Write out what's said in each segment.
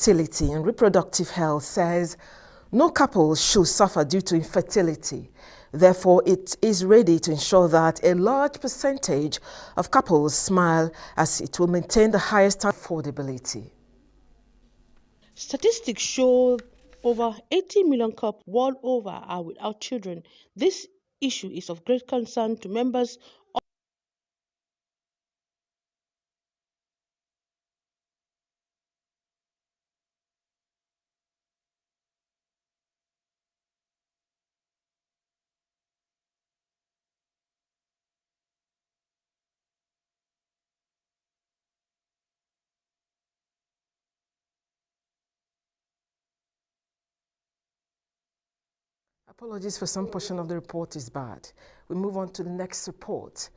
Fertility and Reproductive Health says no couple should suffer due to infertility. Therefore, it is ready to ensure that a large percentage of couples smile, as it will maintain the highest affordability. Statistics show over 80 million couples world over are without children. This issue is of great concern to members of Apologies for some portion of the report is bad. We move on to the next report.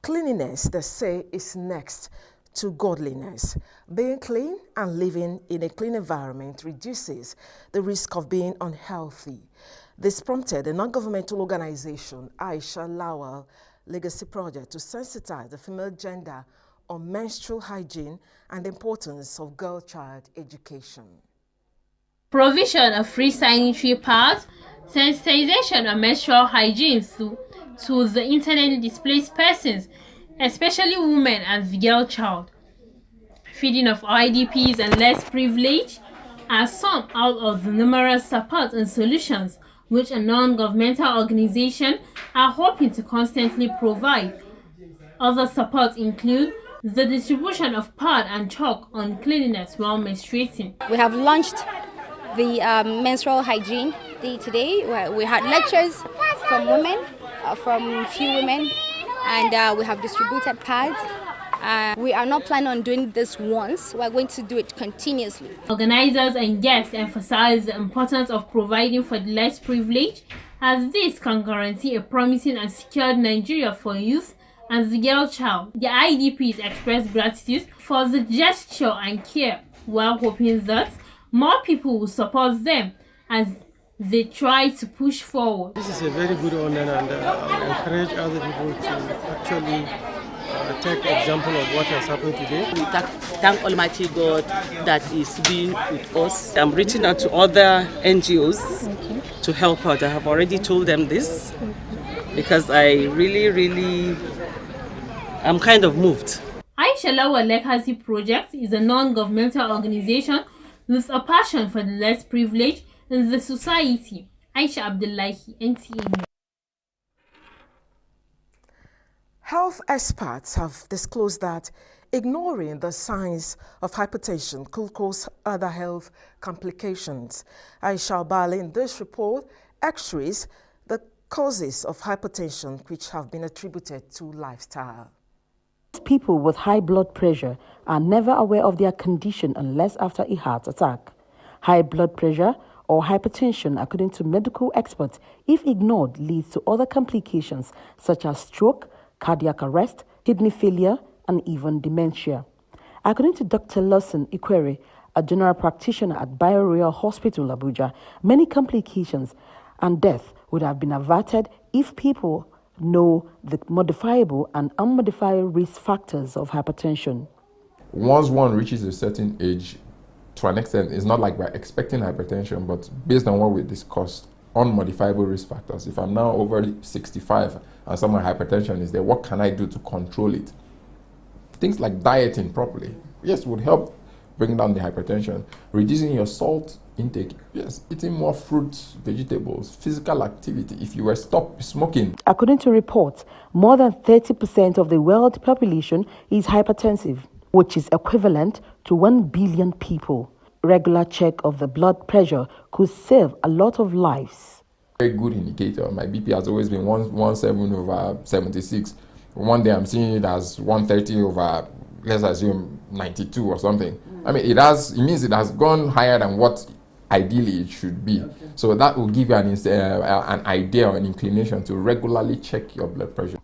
Cleanliness, they say, is next to godliness. Being clean and living in a clean environment reduces the risk of being unhealthy. This prompted a non-governmental organization, Aisha Lawal Legacy Project, to sensitize the female gender on menstrual hygiene and the importance of girl-child education. Provision of free sanitary pads, sensitization on menstrual hygiene to the internally displaced persons, especially women and the girl child. Feeding of IDPs and less privileged are some out of the numerous support and solutions which a non-governmental organization are hoping to constantly provide. Other supports include the distribution of pad and chalk on cleanliness while menstruating. We have launched the menstrual hygiene day today, where we had lectures from women, from few women, and we have distributed pads. We are not planning on doing this once. We're going to do it continuously. Organizers and guests emphasize the importance of providing for the less privileged, as this can guarantee a promising and secured Nigeria for youth and the girl child. The IDPs express gratitude for the gesture and care, while hoping that more people will support them as they try to push forward. This is a very good honor, and I encourage other people to actually take example of what has happened today. We thank Almighty God that is being with us. I'm reaching out to other NGOs to help out. I have already told them this because I really I'm kind of moved. Aisha Lawal Legacy Project is a non-governmental organization with a passion for the less privileged in the society. Aisha Abdullahi, NTA. Health experts have disclosed that ignoring the signs of hypertension could cause other health complications. Aisha Bali in this report x-rays the causes of hypertension which have been attributed to lifestyle. People with high blood pressure are never aware of their condition unless after a heart attack. High blood pressure or hypertension, according to medical experts, if ignored, leads to other complications such as stroke, cardiac arrest, kidney failure, and even dementia. According to Dr. Lawson Ikwere, a general practitioner at Bio-Royal Hospital, Abuja, many complications and death would have been averted if people know the modifiable and unmodifiable risk factors of hypertension. Once one reaches a certain age, to an extent, it's not like we're expecting hypertension, but based on what we discussed, unmodifiable risk factors. If I'm now over 65 and some of my hypertension is there, what can I do to control it? Things like dieting properly, yes, would help bring down the hypertension. Reducing your salt intake, yes, eating more fruits, vegetables, physical activity. If you were stop smoking. According to reports, more than 30% of the world population is hypertensive, which is equivalent to 1 billion people. Regular check of the blood pressure could save a lot of lives. Very good indicator. My BP has always been 117/76. One day I'm seeing it as 130 over, let's assume 92 or something. I mean, it means it has gone higher than what ideally it should be. So that will give you an idea or an inclination to regularly check your blood pressure.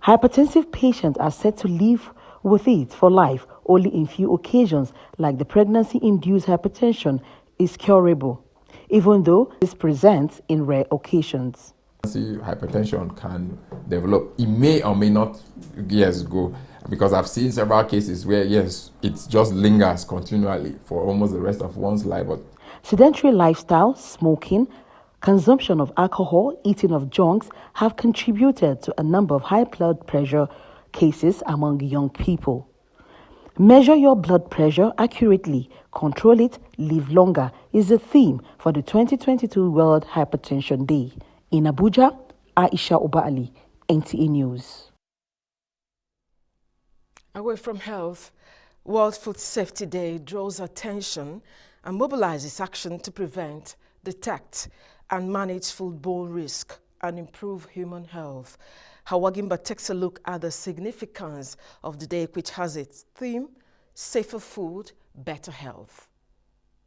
Hypertensive patients are said to live with it for life only in few occasions, like the pregnancy-induced hypertension is curable, even though this presents in rare occasions. Hypertension can develop. It may or may not years ago. Because I've seen several cases where, yes, it just lingers continually for almost the rest of one's life. But sedentary lifestyle, smoking, consumption of alcohol, eating of junks have contributed to a number of high blood pressure cases among young people. Measure your blood pressure accurately, control it, live longer is the theme for the 2022 World Hypertension Day. In Abuja, Aisha Obaali, NTA News. Away from health, World Food Safety Day draws attention and mobilizes action to prevent, detect, and manage foodborne risk and improve human health. Hawagimba takes a look at the significance of the day, which has its theme, Safer Food, Better Health.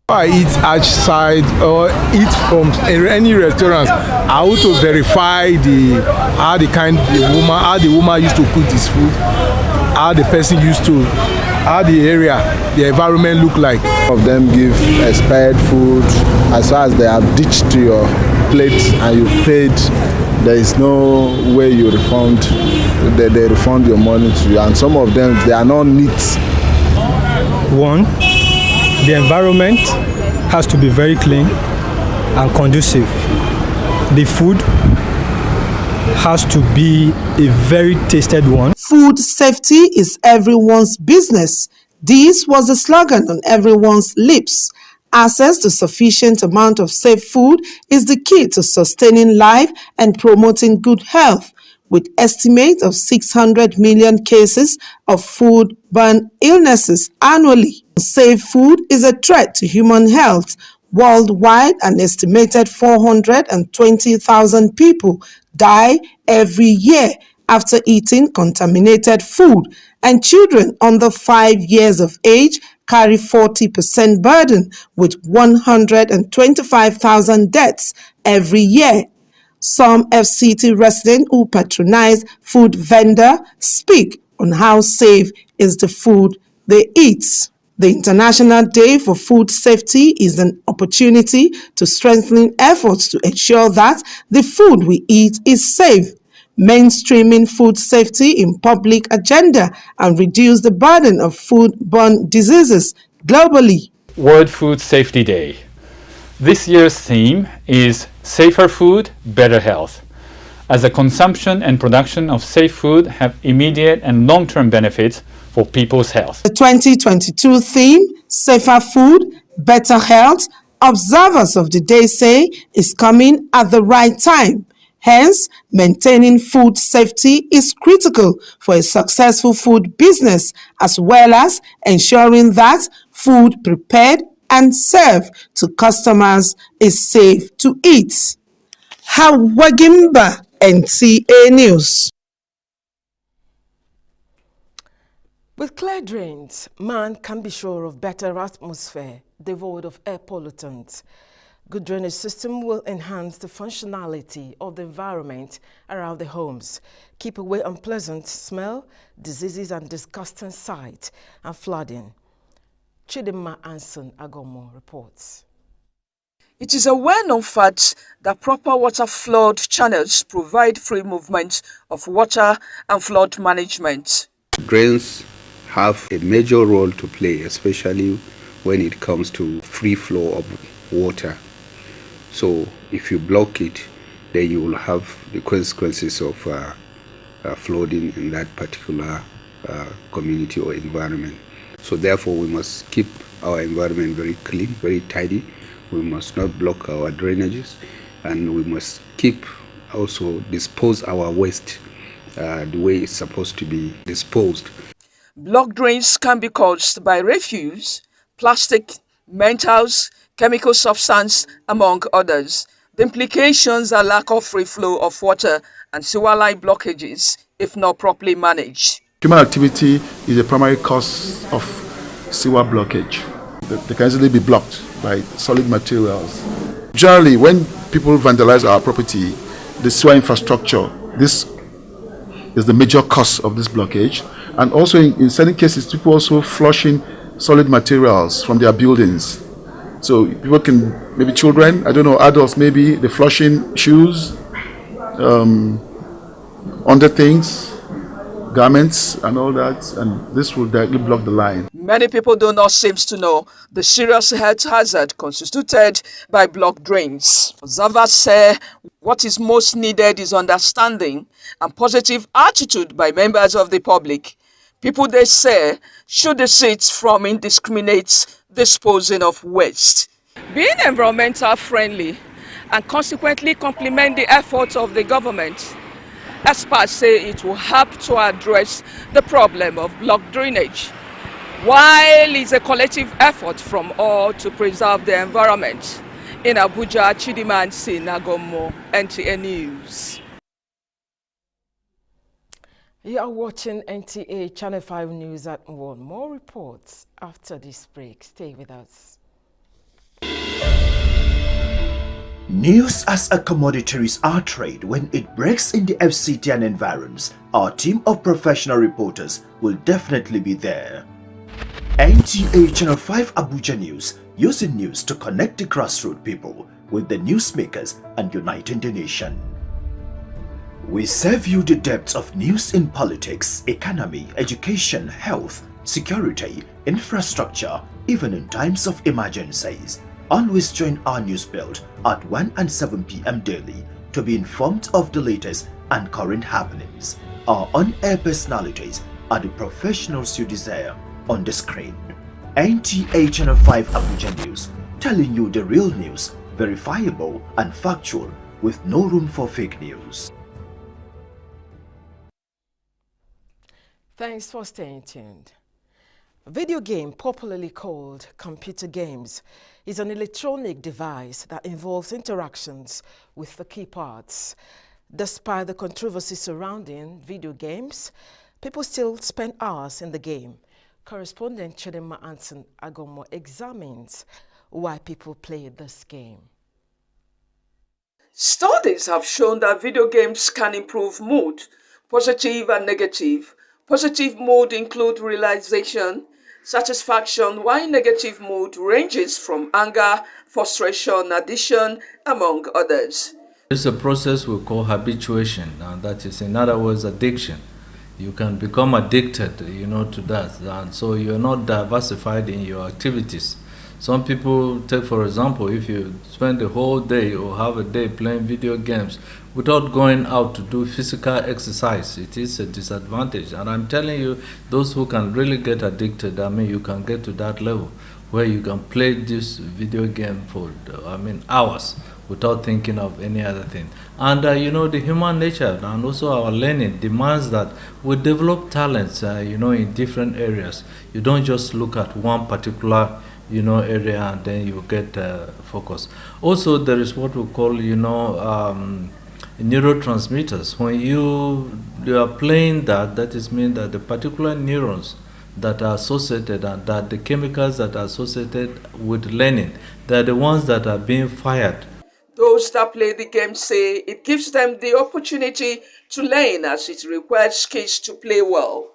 I eat outside or eat from any restaurant, I want to verify how the woman used to cook this food, how the person used to, how the area, the environment look like. Some of them give expired food. As far as they have ditched to your plate and you paid, there is no way you refund. They refund your money to you, and some of them, they are not neat. One, the environment has to be very clean and conducive. The food has to be a very tasted one. Food safety is everyone's business. This was the slogan on everyone's lips. Access to sufficient amount of safe food is the key to sustaining life and promoting good health. With estimates of 600 million cases of foodborne illnesses annually, safe food is a threat to human health. Worldwide, an estimated 420,000 people die every year after eating contaminated food, and children under 5 years of age carry 40% burden, with 125,000 deaths every year. Some FCT residents who patronize food vendor speak on how safe is the food they eat. The International Day for Food Safety is an opportunity to strengthen efforts to ensure that the food we eat is safe, mainstreaming food safety in public agenda, and reduce the burden of foodborne diseases globally. World Food Safety Day. This year's theme is Safer Food, Better Health, as the consumption and production of safe food have immediate and long-term benefits for people's health. The 2022 theme, Safer Food, Better Health, observers of the day say is coming at the right time. Hence, maintaining food safety is critical for a successful food business, as well as ensuring that food prepared and served to customers is safe to eat. Hawagimba, NTA News. With clear drains, man can be sure of better atmosphere devoid of air pollutants. Good drainage system will enhance the functionality of the environment around the homes, keep away unpleasant smell, diseases and disgusting sight, and flooding. Chidima Anson Agomo reports. It is a well-known fact that proper water flood channels provide free movement of water and flood management. Drains have a major role to play, especially when it comes to free flow of water. So if you block it, then you will have the consequences of flooding in that particular community or environment. So therefore we must keep our environment very clean, very tidy. We must not block our drainages, and we must keep also dispose our waste the way it's supposed to be disposed. Blocked drains can be caused by refuse, plastic, metals, chemical substance, among others. The implications are lack of free flow of water and sewer line blockages if not properly managed. Human activity is a primary cause of sewer blockage. They can easily be blocked by solid materials. Generally, when people vandalize our property, the sewer infrastructure, this is the major cause of this blockage. And also in certain cases, people also flushing solid materials from their buildings. So people can, maybe children, I don't know, adults maybe, the flushing shoes, under things, garments and all that, and this will directly block the line. Many people do not seem to know the serious health hazard constituted by blocked drains. Observers say what is most needed is understanding and positive attitude by members of the public. People, they say, should desist from indiscriminate disposing of waste. Being environmental friendly and consequently complement the efforts of the government, experts say it will help to address the problem of blocked drainage, while it's a collective effort from all to preserve the environment. In Abuja, Chidiman Nagomo, NTA News. You are watching NTA Channel 5 News at 1. More reports after this break. Stay with us. News as a commodity is our trade. When it breaks in the FCT and environs, our team of professional reporters will definitely be there. NTA Channel 5 Abuja News, using news to connect the grassroots people with the newsmakers and uniting the nation. We serve you the depths of news in politics, economy, education, health, security, infrastructure, even in times of emergencies. Always join our news build at 1 and 7 p.m. daily to be informed of the latest and current happenings. Our on-air personalities are the professionals you desire on the screen. NTA Channel 5 Abuja News, telling you the real news, verifiable and factual, with no room for fake news. Thanks for staying tuned. Video game, popularly called computer games, is an electronic device that involves interactions with the key parts. Despite the controversy surrounding video games, people still spend hours in the game. Correspondent Chidema Anson Agomo examines why people play this game. Studies have shown that video games can improve mood, positive and negative. Positive mood include relaxation, satisfaction, while negative mood ranges from anger, frustration, addiction, among others. It's a process we call habituation, and that is, in other words, addiction. You can become addicted, to that, and so you're not diversified in your activities. Some people take, for example, if you spend the whole day or have a day playing video games without going out to do physical exercise, it is a disadvantage. And I'm telling you, those who can really get addicted, you can get to that level where you can play this video game for, hours without thinking of any other thing. And, the human nature and also our learning demands that we develop talents, in different areas. You don't just look at one particular area and then you get focus. Also, there is what we call, neurotransmitters. When you are playing that is mean that the particular neurons that are associated and that the chemicals that are associated with learning, they're the ones that are being fired. Those that play the game say it gives them the opportunity to learn, as it requires skills to play well.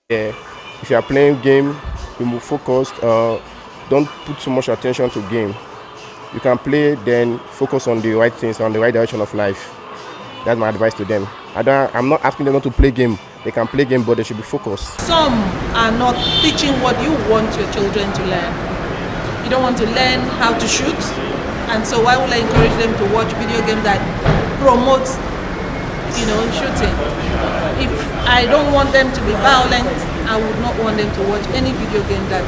Yeah, if you are playing game, you move focused, don't put too much attention to game. You can play, then focus on the right things, on the right direction of life. That's my advice to them. I'm not asking them not to play game. They can play game, but they should be focused. Some are not teaching what you want your children to learn. You don't want to learn how to shoot, and so why would I encourage them to watch video games that promote, shooting? If I don't want them to be violent, I would not want them to watch any video game that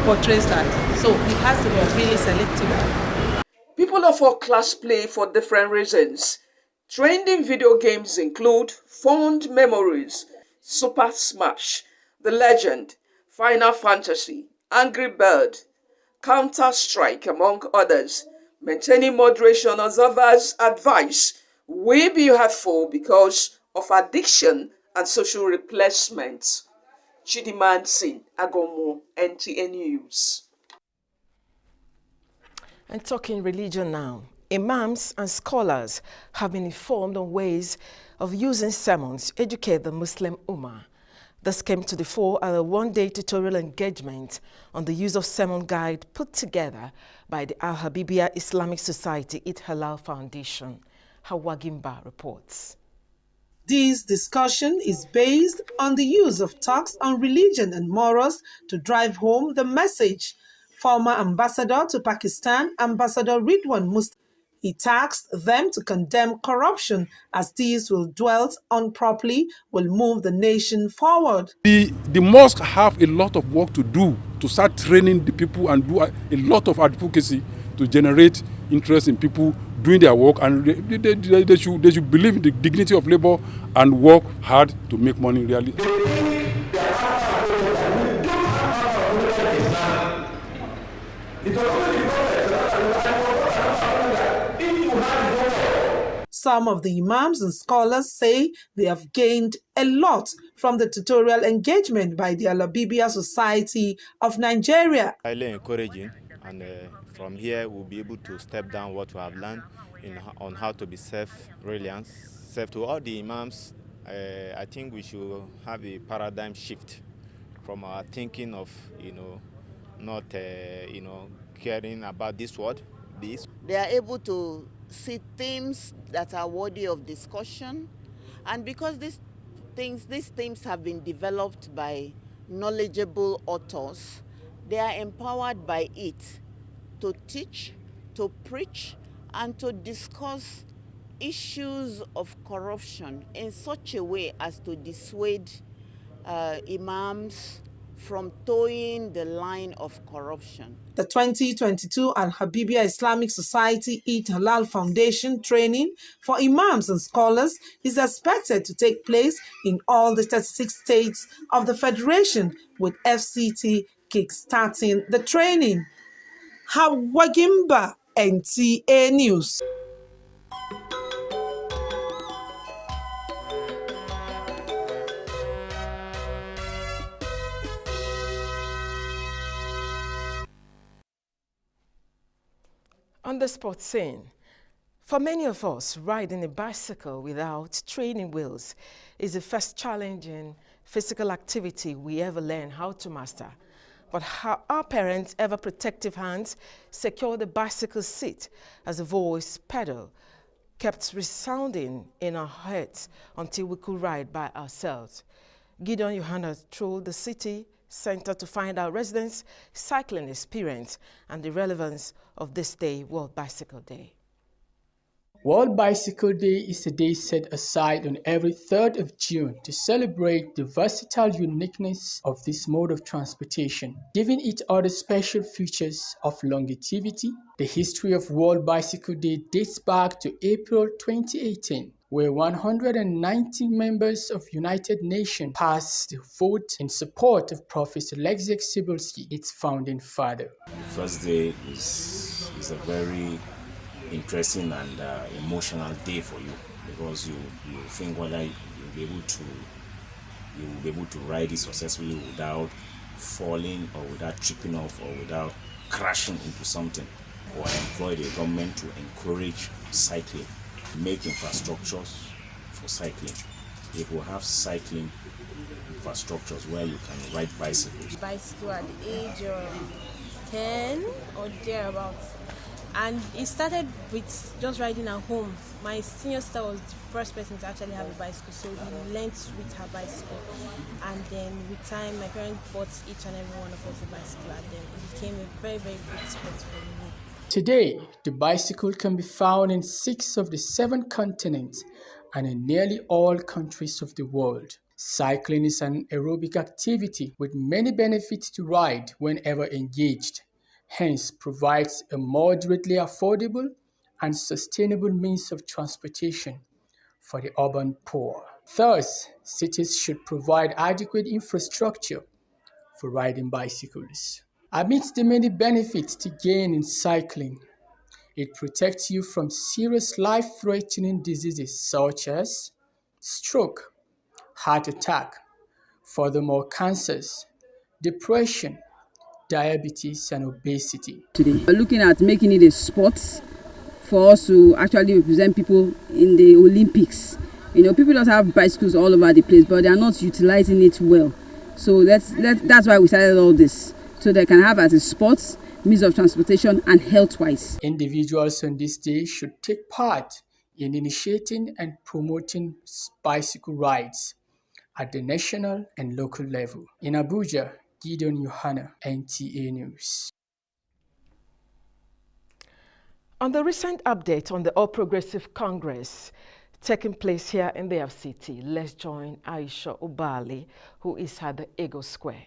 portrays that. So it has to be really selective. People of all class play for different reasons. Trending video games include Fond Memories, Super Smash, The Legend, Final Fantasy, Angry Bird, Counter-Strike, among others. Maintaining moderation, observers advise will be helpful because of addiction and social replacement. Chidiman Agomo, NTA News. And talking religion now, imams and scholars have been informed on ways of using sermons to educate the Muslim Ummah. This came to the fore at a one-day tutorial engagement on the use of sermon guide put together by the Al-Habibiyah Islamic Society It Halal Foundation. Hawa Gimba reports. This discussion is based on the use of talks on religion and morals to drive home the message. Former ambassador to Pakistan, Ambassador Ridwan Mustafa, he tasked them to condemn corruption as these will dwelt on properly will move the nation forward. The mosque have a lot of work to do to start training the people and do a lot of advocacy to generate interest in people doing their work, and they should believe in the dignity of labor and work hard to make money really. Some of the imams and scholars say they have gained a lot from the tutorial engagement by the Al-Habibia Society of Nigeria. Highly encouraging, and from here we'll be able to step down what we have learned on how to be self-reliant. To all the imams, I think we should have a paradigm shift from our thinking of, not, caring about this word. They are able to see themes that are worthy of discussion, and because these themes have been developed by knowledgeable authors, they are empowered by it to teach, to preach, and to discuss issues of corruption in such a way as to dissuade imams from towing the line of corruption. The 2022 Al-Habibia Islamic Society Eid Halal Foundation training for imams and scholars is expected to take place in all the 36 states of the Federation, with FCT kickstarting the training. Hawagimba, NTA News. On the sports scene, for many of us, riding a bicycle without training wheels is the first challenging physical activity we ever learn how to master. But how our parents' ever protective hands secured the bicycle seat as the voice pedal kept resounding in our heads until we could ride by ourselves. Gideon Yohana trolled the city center to find out residents' cycling experience and the relevance of this day, World Bicycle Day. World Bicycle Day is a day set aside on every 3rd of June to celebrate the versatile uniqueness of this mode of transportation, giving it other special features of longevity. The history of World Bicycle Day dates back to April 2018, where 190 members of United Nations passed the vote in support of Professor Leszek Cybulski, its founding father. First day is a very interesting and emotional day for you, because you think whether you will be able to ride it successfully without falling or without tripping off or without crashing into something. Or employ the government to encourage cycling, make infrastructures for cycling. If we have cycling infrastructures where you can ride bicycles. Bicycle at the age of 10 or thereabouts. And it started with just riding at home. My senior sister was the first person to actually have a bicycle, so we learned with her bicycle. And then with time, my parents bought each and every one of us a bicycle, and then it became a very, very good sport for me. Today, the bicycle can be found in 6 of the 7 continents and in nearly all countries of the world. Cycling is an aerobic activity with many benefits to ride whenever engaged. Hence, provides a moderately affordable and sustainable means of transportation for the urban poor. Thus, cities should provide adequate infrastructure for riding bicycles. Amidst the many benefits to gain in cycling, it protects you from serious life-threatening diseases such as stroke, heart attack, furthermore cancers, depression, diabetes, and obesity. Today, we're looking at making it a sport for us to actually represent people in the Olympics. You know, people don't have bicycles all over the place, but they are not utilizing it well. So that's why we started all this, so they can have as a sport, means of transportation, and health-wise. Individuals on this day should take part in initiating and promoting bicycle rides at the national and local level. In Abuja, Gideon Yohana, NTA News. On the recent update on the All Progressive Congress taking place here in the FCT, let's join Aisha Ubali, who is at the Eagle Square.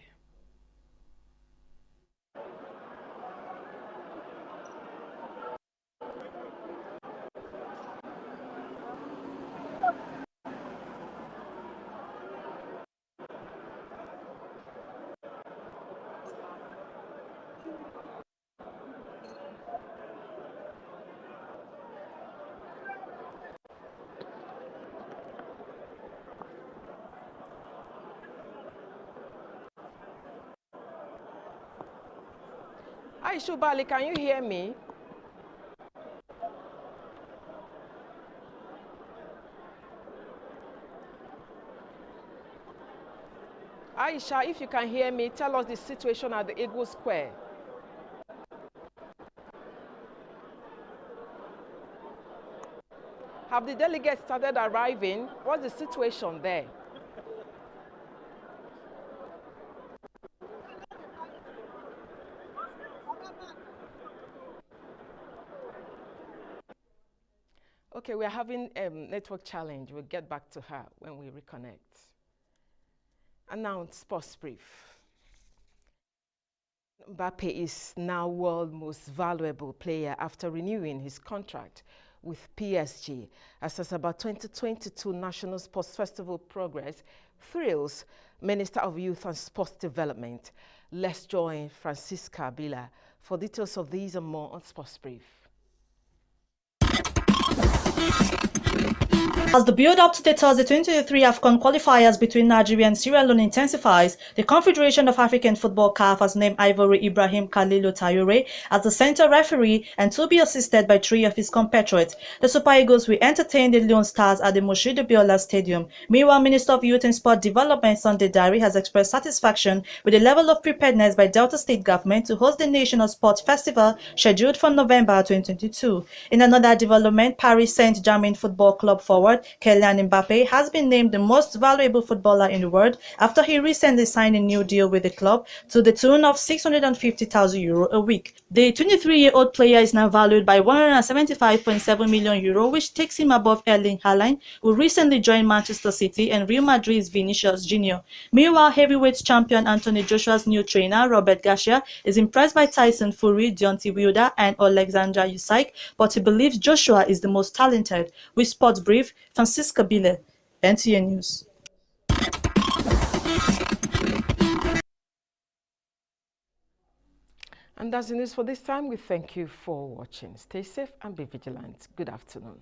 Aisha Ubali, can you hear me? Aisha, if you can hear me, tell us the situation at the Eagle Square. Have the delegates started arriving? What's the situation there? Okay, we're having a network challenge. We'll get back to her when we reconnect. And now, sports brief. Mbappe is now world's most valuable player after renewing his contract with PSG. As about 2022 National Sports Festival progress thrills Minister of Youth and Sports Development. Let's join Francisca Bila for details of these and more on Sports Brief. As the build-up to the Thursday 2023 AFCON qualifiers between Nigeria and Sierra Leone intensifies, the Confederation of African Football CAF has named Ivory Ibrahim Khalilou Traoré as the center referee and to be assisted by 3 of his compatriots. The Super Eagles will entertain the Leon Stars at the Moshood Biola Stadium. Meanwhile, Minister of Youth and Sport Development Sunday Diary has expressed satisfaction with the level of preparedness by Delta State government to host the National Sports Festival scheduled for November 2022. In another development, Paris Saint-Germain Football Club forward Kylian Mbappe has been named the most valuable footballer in the world after he recently signed a new deal with the club to the tune of €650,000 a week. The 23-year-old player is now valued by €175.7 million, which takes him above Erling Haaland, who recently joined Manchester City, and Real Madrid's Vinicius Jr. Meanwhile, heavyweight champion Anthony Joshua's new trainer, Robert Garcia, is impressed by Tyson Fury, Deontay Wilder, and Alexander Usyk, but he believes Joshua is the most talented. With Sports Brief, Francisca Bile, NTA News. And that's the news for this time. We thank you for watching. Stay safe and be vigilant. Good afternoon.